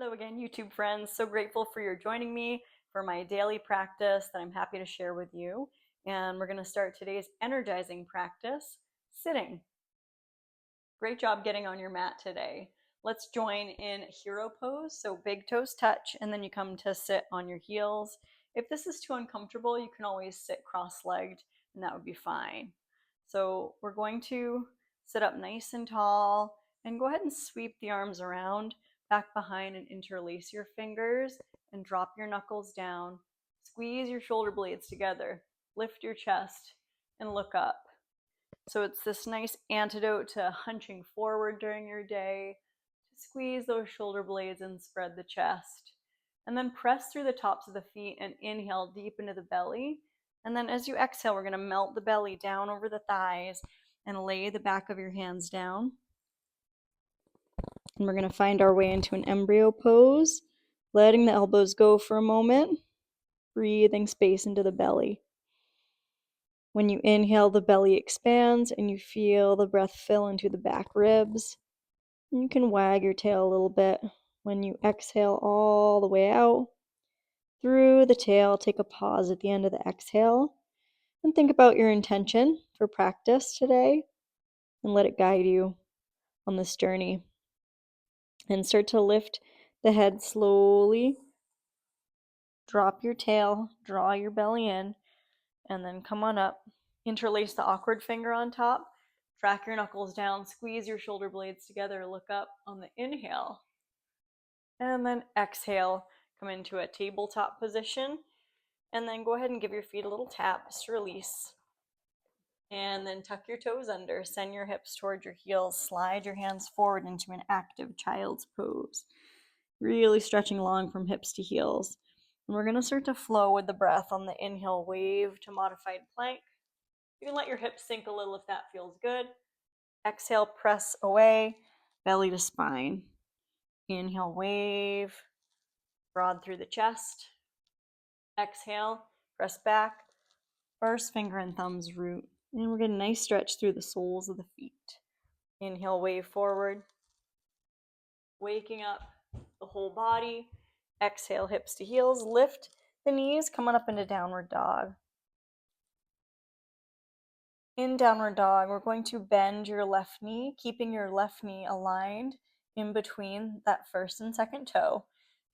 Hello again, YouTube friends. So grateful for your joining me for my daily practice that I'm happy to share with you. And we're going to start today's energizing practice, sitting. Great job getting on your mat today. Let's join in hero pose. So big toes touch, and then you come to sit on your heels. If this is too uncomfortable, you can always sit cross-legged, and that would be fine. So we're going to sit up nice and tall, and go ahead and sweep the arms around, back behind, and interlace your fingers, and drop your knuckles down. Squeeze your shoulder blades together. Lift your chest, and look up. So it's this nice antidote to hunching forward during your day, to squeeze those shoulder blades and spread the chest. And then press through the tops of the feet and inhale deep into the belly. And then as you exhale, we're going to melt the belly down over the thighs and lay the back of your hands down. And we're going to find our way into an embryo pose, letting the elbows go for a moment, breathing space into the belly. When you inhale, the belly expands and you feel the breath fill into the back ribs. You can wag your tail a little bit. When you exhale all the way out through the tail, take a pause at the end of the exhale and think about your intention for practice today and let it guide you on this journey. And start to lift the head slowly. Drop your tail, draw your belly in, and then come on up. Interlace the awkward finger on top. Track your knuckles down, squeeze your shoulder blades together, look up on the inhale. And then exhale, come into a tabletop position. And then go ahead and give your feet a little tap, just release. And then tuck your toes under, send your hips toward your heels, slide your hands forward into an active child's pose. Really stretching long from hips to heels. And we're going to start to flow with the breath on the inhale, wave to modified plank. You can let your hips sink a little if that feels good. Exhale, press away, belly to spine. Inhale, wave, broad through the chest. Exhale, press back, first finger and thumbs root. And we're getting a nice stretch through the soles of the feet. Inhale, wave forward, waking up the whole body. Exhale, hips to heels, lift the knees, coming up into downward dog. In downward dog, we're going to bend your left knee, keeping your left knee aligned in between that first and second toe.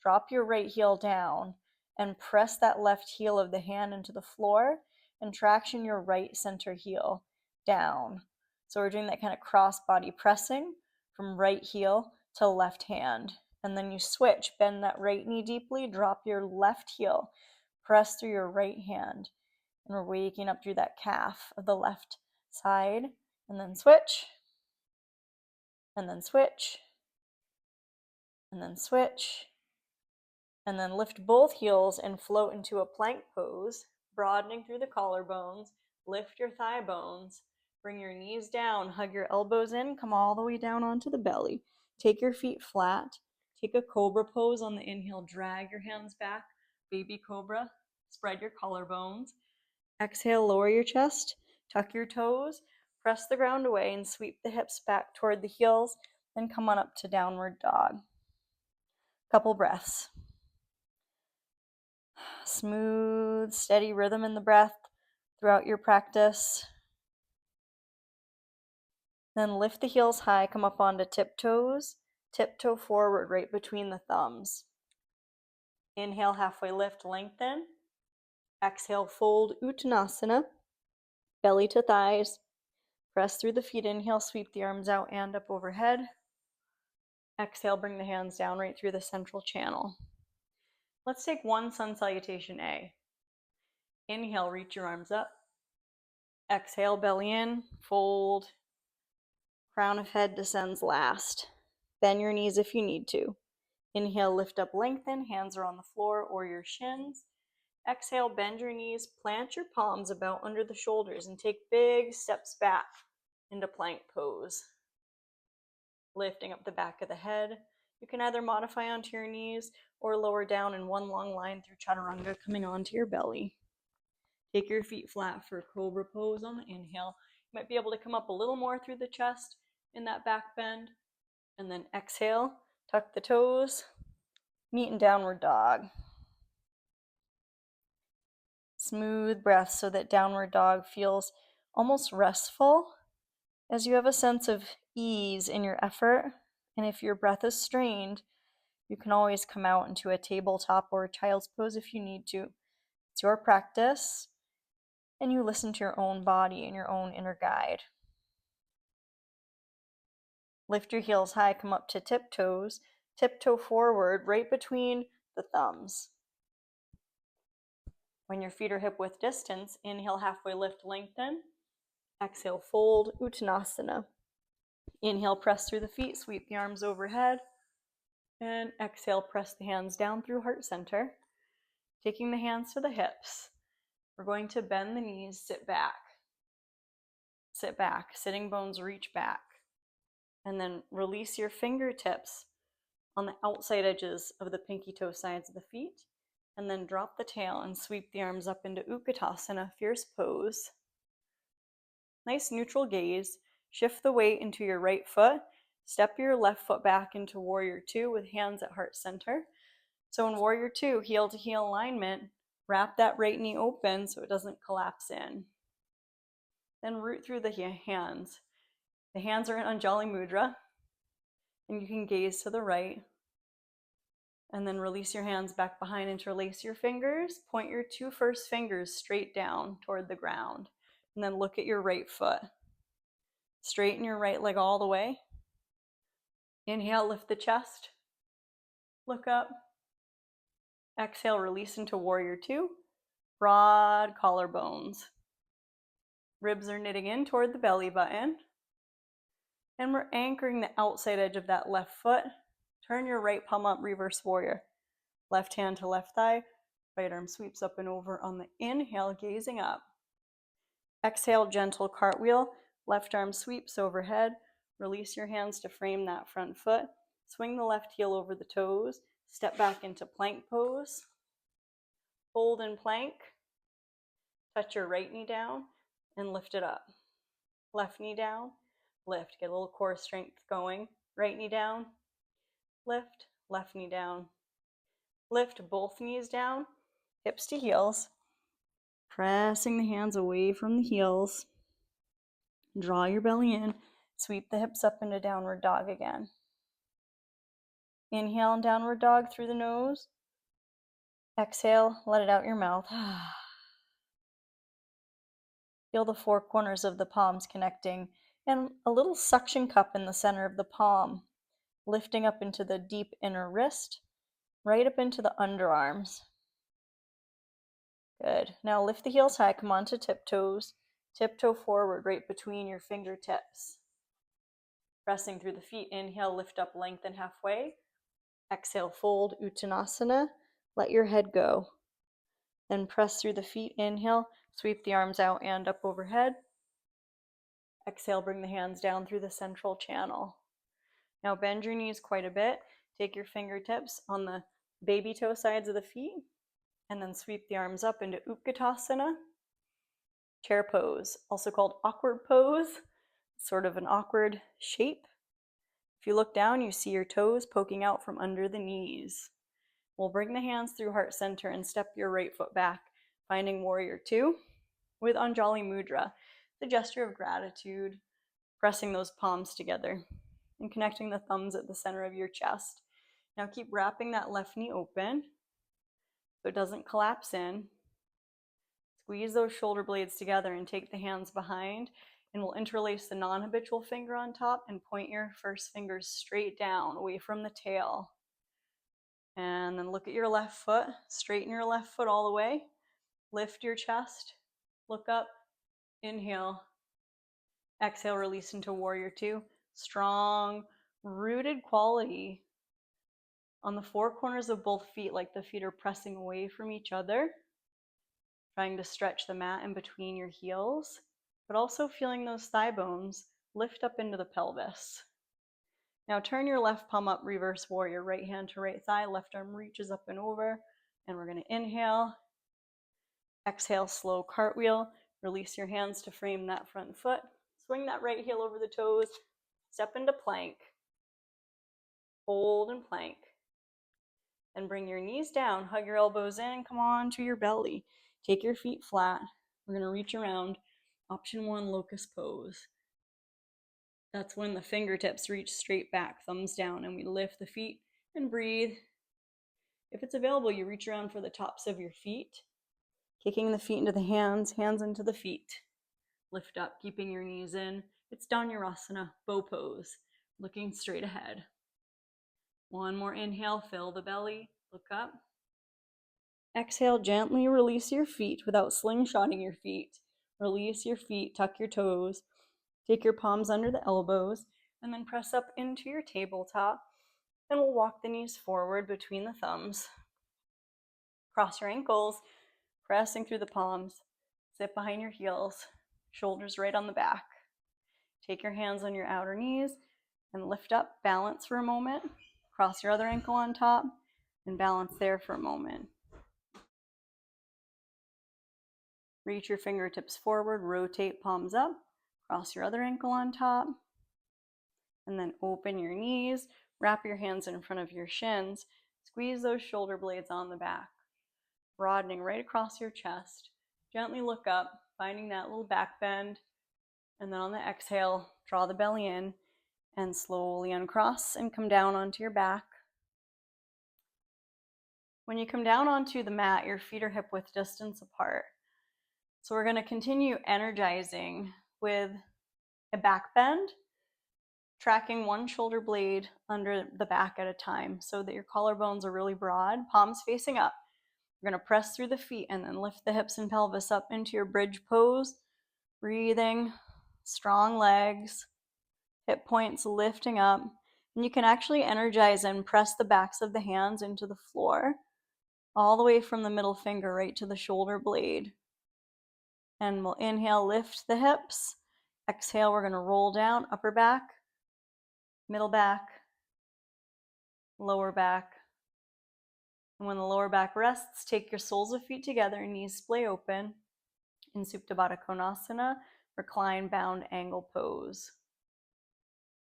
Drop your right heel down and press that left heel of the hand into the floor and traction your right center heel down. So we're doing that kind of cross body pressing from right heel to left hand. And then you switch, bend that right knee deeply, drop your left heel, press through your right hand. And we're waking up through that calf of the left side, and then switch, and then switch, and then switch, and then lift both heels and float into a plank pose, broadening through the collarbones. Lift your thigh bones, bring your knees down, hug your elbows in, come all the way down onto the belly. Take your feet flat, take a cobra pose on the inhale, drag your hands back, baby cobra, spread your collarbones. Exhale, lower your chest, tuck your toes, press the ground away, and sweep the hips back toward the heels, then come on up to downward dog. Couple breaths. Smooth, steady rhythm in the breath throughout your practice. Then lift the heels high, come up onto tiptoes, tiptoe forward right between the thumbs. Inhale, halfway lift, lengthen. Exhale, fold Uttanasana, belly to thighs. Press through the feet, inhale, sweep the arms out and up overhead. Exhale, bring the hands down right through the central channel. Let's take one sun salutation A. Inhale, reach your arms up. Exhale, belly in, fold. Crown of head descends last. Bend your knees if you need to. Inhale, lift up, lengthen, hands are on the floor or your shins. Exhale, bend your knees, plant your palms about under the shoulders, and take big steps back into plank pose. Lifting up the back of the head. You can either modify onto your knees or lower down in one long line through chaturanga, coming onto your belly. Take your feet flat for cobra pose on the inhale. You might be able to come up a little more through the chest in that back bend. And then exhale, tuck the toes, Meet in downward dog. Smooth breath so that downward dog feels almost restful, as you have a sense of ease in your effort. And if your breath is strained, you can always come out into a tabletop or a child's pose if you need to. It's your practice, and you listen to your own body and your own inner guide. Lift your heels high, come up to tiptoes, tiptoe forward right between the thumbs. When your feet are hip width distance, inhale, halfway lift, lengthen. Exhale, fold, Uttanasana. Inhale, press through the feet, sweep the arms overhead. And exhale, press the hands down through heart center. Taking the hands to the hips. We're going to bend the knees, sit back. Sit back, sitting bones reach back. And then release your fingertips on the outside edges of the pinky toe sides of the feet. And then drop the tail and sweep the arms up into Utkatasana, fierce pose. Nice neutral gaze. Shift the weight into your right foot. Step your left foot back into Warrior Two with hands at heart center. So in Warrior Two, heel to heel alignment, wrap that right knee open so it doesn't collapse in. Then root through the hands. The hands are in Anjali Mudra, and you can gaze to the right. And then release your hands back behind, interlace your fingers, point your two first fingers straight down toward the ground, and then look at your right foot. Straighten your right leg all the way. Inhale, lift the chest. Look up. Exhale, release into Warrior Two. Broad collarbones. Ribs are knitting in toward the belly button. And we're anchoring the outside edge of that left foot. Turn your right palm up, reverse warrior. Left hand to left thigh. Right arm sweeps up and over on the inhale, gazing up. Exhale, gentle cartwheel. Left arm sweeps overhead. Release your hands to frame that front foot. Swing the left heel over the toes. Step back into plank pose. Hold in plank. Touch your right knee down and lift it up. Left knee down, lift. Get a little core strength going. Right knee down, lift. Left knee down. Lift both knees down, hips to heels. Pressing the hands away from the heels. Draw your belly in. Sweep the hips up into downward dog again. Inhale in downward dog through the nose. Exhale, let it out your mouth. Feel the four corners of the palms connecting, and a little suction cup in the center of the palm, lifting up into the deep inner wrist, right up into the underarms. Good. Now lift the heels high, come onto tiptoes. Tiptoe forward right between your fingertips. Pressing through the feet, inhale, lift up, lengthen halfway. Exhale, fold, Uttanasana. Let your head go. Then press through the feet, inhale, sweep the arms out and up overhead. Exhale, bring the hands down through the central channel. Now bend your knees quite a bit. Take your fingertips on the baby toe sides of the feet, and then sweep the arms up into Utkatasana. Chair pose, also called awkward pose, sort of an awkward shape. If you look down, you see your toes poking out from under the knees. We'll bring the hands through heart center and step your right foot back, finding Warrior Two with Anjali Mudra, the gesture of gratitude, pressing those palms together and connecting the thumbs at the center of your chest. Now keep wrapping that left knee open so it doesn't collapse in. Squeeze those shoulder blades together and take the hands behind, and we'll interlace the non-habitual finger on top and point your first fingers straight down away from the tail. And then look at your left foot, straighten your left foot all the way, lift your chest, look up, inhale, exhale, release into Warrior Two. Strong, rooted quality on the four corners of both feet, like the feet are pressing away from each other, trying to stretch the mat in between your heels, but also feeling those thigh bones lift up into the pelvis. Now turn your left palm up, reverse warrior, right hand to right thigh, left arm reaches up and over, and we're going to inhale, exhale, slow cartwheel, release your hands to frame that front foot, swing that right heel over the toes, step into plank, hold and plank. Then bring your knees down, hug your elbows in, come on to your belly. Take your feet flat. We're gonna reach around. Option 1, locust pose. That's when the fingertips reach straight back, thumbs down, and we lift the feet and breathe. If it's available, you reach around for the tops of your feet, kicking the feet into the hands, hands into the feet. Lift up, keeping your knees in. It's Dhanurasana, bow pose, looking straight ahead. One more inhale, fill the belly, look up. Exhale, gently release your feet without slingshotting your feet. Release your feet, tuck your toes. Take your palms under the elbows, and then press up into your tabletop. And we'll walk the knees forward between the thumbs. Cross your ankles, pressing through the palms. Sit behind your heels, shoulders right on the back. Take your hands on your outer knees and lift up, balance for a moment. Cross your other ankle on top and balance there for a moment. Reach your fingertips forward, rotate palms up, cross your other ankle on top, and then open your knees, wrap your hands in front of your shins, squeeze those shoulder blades on the back, broadening right across your chest. Gently look up, finding that little back bend, and then on the exhale, draw the belly in and slowly uncross and come down onto your back. When you come down onto the mat, your feet are hip width distance apart. So we're going to continue energizing with a back bend, tracking one shoulder blade under the back at a time so that your collarbones are really broad, palms facing up. We're going to press through the feet and then lift the hips and pelvis up into your bridge pose. Breathing, strong legs, hip points lifting up. And you can actually energize and press the backs of the hands into the floor, all the way from the middle finger right to the shoulder blade. And we'll inhale, lift the hips. Exhale, we're going to roll down, upper back, middle back, lower back. And when the lower back rests, take your soles of feet together, knees splay open. In Supta Baddha Konasana, recline bound angle pose.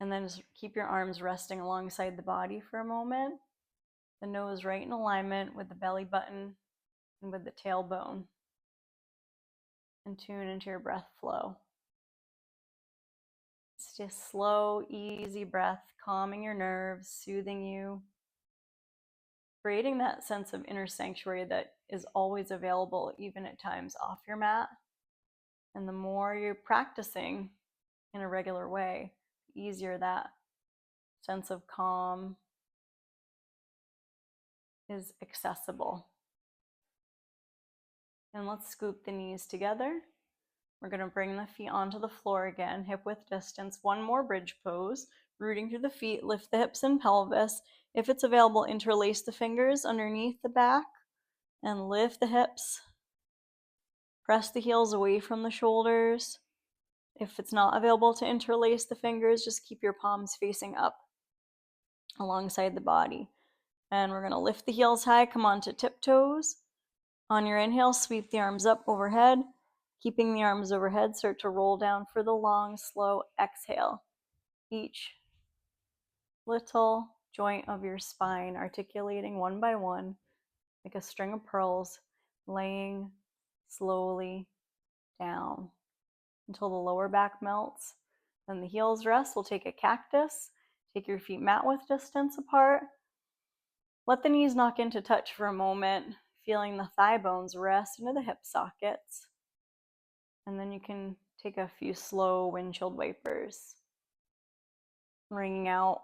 And then just keep your arms resting alongside the body for a moment. The nose right in alignment with the belly button and with the tailbone. And tune into your breath flow. It's just slow, easy breath, calming your nerves, soothing you, creating that sense of inner sanctuary that is always available, even at times off your mat. And the more you're practicing in a regular way, the easier that sense of calm is accessible. And let's scoop the knees together. We're going to bring the feet onto the floor again, hip width distance. One more bridge pose, rooting through the feet, lift the hips and pelvis. If it's available, interlace the fingers underneath the back and lift the hips. Press the heels away from the shoulders. If it's not available to interlace the fingers, just keep your palms facing up alongside the body. And we're going to lift the heels high, come onto tiptoes. On your inhale, sweep the arms up overhead. Keeping the arms overhead, start to roll down for the long, slow exhale. Each little joint of your spine articulating one by one, like a string of pearls, laying slowly down until the lower back melts. Then the heels rest. We'll take a cactus. Take your feet mat width distance apart. Let the knees knock into touch for a moment, feeling the thigh bones rest into the hip sockets. And then you can take a few slow windshield wipers, wringing out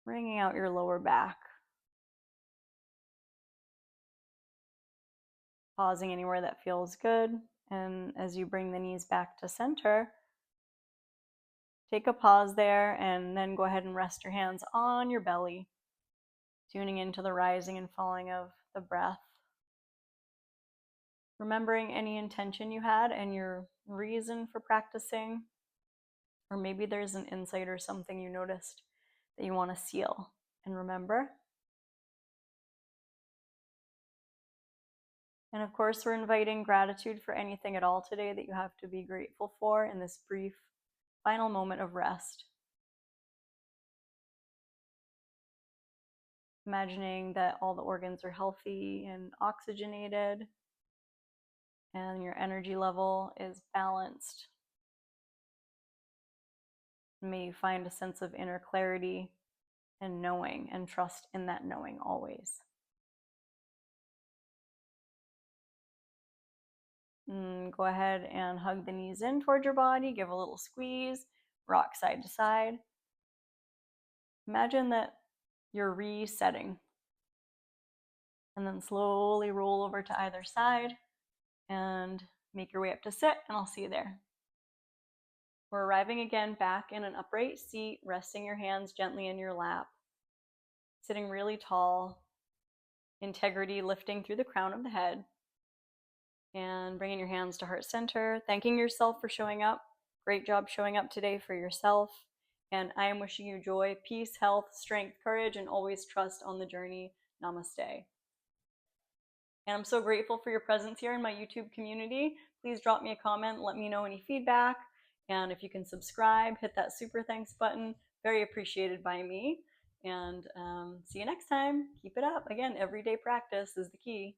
your lower back. Pausing anywhere that feels good. And as you bring the knees back to center, take a pause there and then go ahead and rest your hands on your belly, tuning into the rising and falling of the breath. Remembering any intention you had and your reason for practicing, or maybe there's an insight or something you noticed that you want to seal and remember. And of course, we're inviting gratitude for anything at all today that you have to be grateful for in this brief final moment of rest. Imagining that all the organs are healthy and oxygenated, and your energy level is balanced. May you find a sense of inner clarity and knowing, and trust in that knowing always. Go ahead and hug the knees in towards your body, give a little squeeze, rock side to side. Imagine that you're resetting, and then slowly roll over to either side and make your way up to sit, and I'll see you there. We're arriving again back in an upright seat, resting your hands gently in your lap, sitting really tall, integrity lifting through the crown of the head, and bringing your hands to heart center, thanking yourself for showing up. Great job showing up today for yourself. And I am wishing you joy, peace, health, strength, courage, and always trust on the journey. Namaste. And I'm so grateful for your presence here in my YouTube community. Please drop me a comment, let me know any feedback. And if you can subscribe, hit that super thanks button. Very appreciated by me. And see you next time. Keep it up. Again, everyday practice is the key.